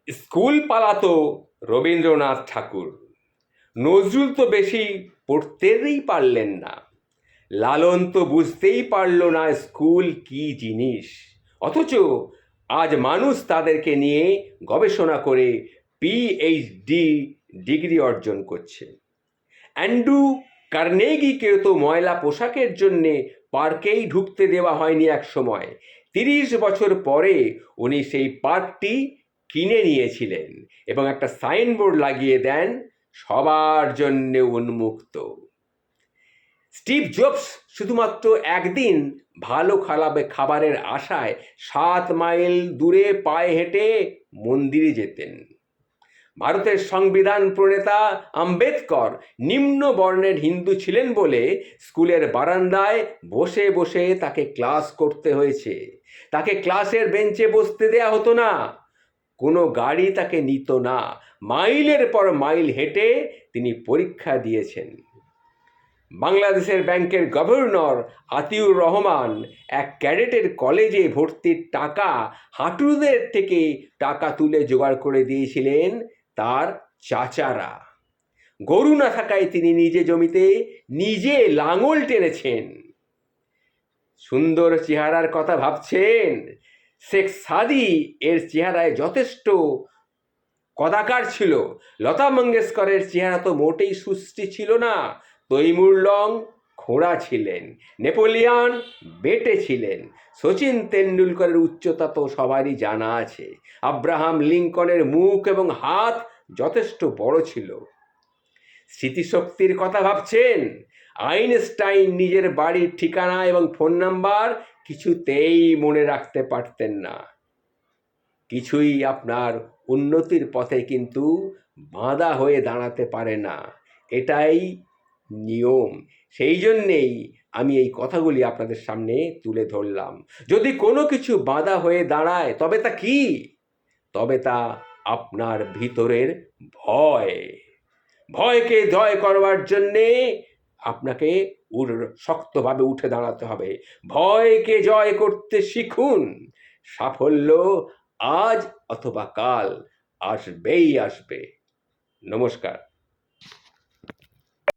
School পালাতো Rabindranath ঠাকুর, নজরুল তো বেশি পড়তেই পারলেন না, লালন তো বুঝতেই পারল না স্কুল কি জিনিস। অথচ আজ মানুষ তাদেরকে নিয়ে গবেষণা করে পিএইচডি ডিগ্রি অর্জন করছে। অ্যান্ড্রু কার্নেগিকে তো ময়লা পোশাকের জন্যে পার্কেই ঢুকতে দেওয়া হয়নি এক সময়। 30 বছর পরে উনি সেই পার্কটি কিনে নিয়েছিলেন এবং একটা সাইনবোর্ড লাগিয়ে দেন, সবার জন্যে উন্মুক্ত। স্টিভ জবস শুধুমাত্র একদিন ভালো খাবারের আশায় 7 মাইল দূরে পায়ে হেঁটে মন্দিরে যেতেন। ভারতের সংবিধান প্রণেতা আম্বেদকর নিম্ন বর্ণের হিন্দু ছিলেন বলে স্কুলের বারান্দায় বসে বসে তাকে ক্লাস করতে হয়েছে। তাকে ক্লাসের বেঞ্চে বসতে দেয়া হতো না, কোনো গাড়ি তাকে নিত না, মাইলের পর মাইল হেঁটে তিনি পরীক্ষা দিয়েছেন। বাংলাদেশের ব্যাংকের গভর্নর আতিউর রহমান এক ক্যাডেটের কলেজে ভর্তির টাকা হাঁটুদের থেকে টাকা তুলে জোগাড় করে দিয়েছিলেন তার চাচারা। গরু না থাকায় তিনি নিজে জমিতে নিজে লাঙল টেনেছেন। সুন্দর চেহারার কথা ভাবছেন? শেখ সাদি এর চেহারায় যথেষ্ট কদাকার ছিল। লতা মঙ্গেশকরের চেহারা তো মোটেই সুস্থি ছিল না। তৈমুর লং খোঁড়া ছিলেন, নেপোলিয়ান বেটে ছিলেন, সচিন তেন্ডুলকরের উচ্চতা তো সবারই জানা আছে। আব্রাহাম লিঙ্কনের মুখ এবং হাত যথেষ্ট বড় ছিল। স্মৃতিশক্তির কথা ভাবছেন? আইনস্টাইন নিজের বাড়ির ঠিকানা এবং ফোন নাম্বার কিছুতেই মনে রাখতে পারতেন না। কিছুই আপনার উন্নতির পথে কিন্তু বাধা হয়ে দাঁড়াতে পারে না, এটাই নিয়ম। সেই জন্যেই আমি এই কথাগুলি আপনাদের সামনে তুলে ধরলাম। যদি কোনো কিছু বাধা হয়ে দাঁড়ায় তবে তা কি? তবে তা আপনার ভিতরের ভয়। ভয়কে জয় করবার জন্যে আপনাকে শক্তভাবে উঠে দাঁড়াতে হবে। ভয়কে জয় করতে শিখুন। সাফল্য আজ অথবা কাল আসবেই আসবে। নমস্কার।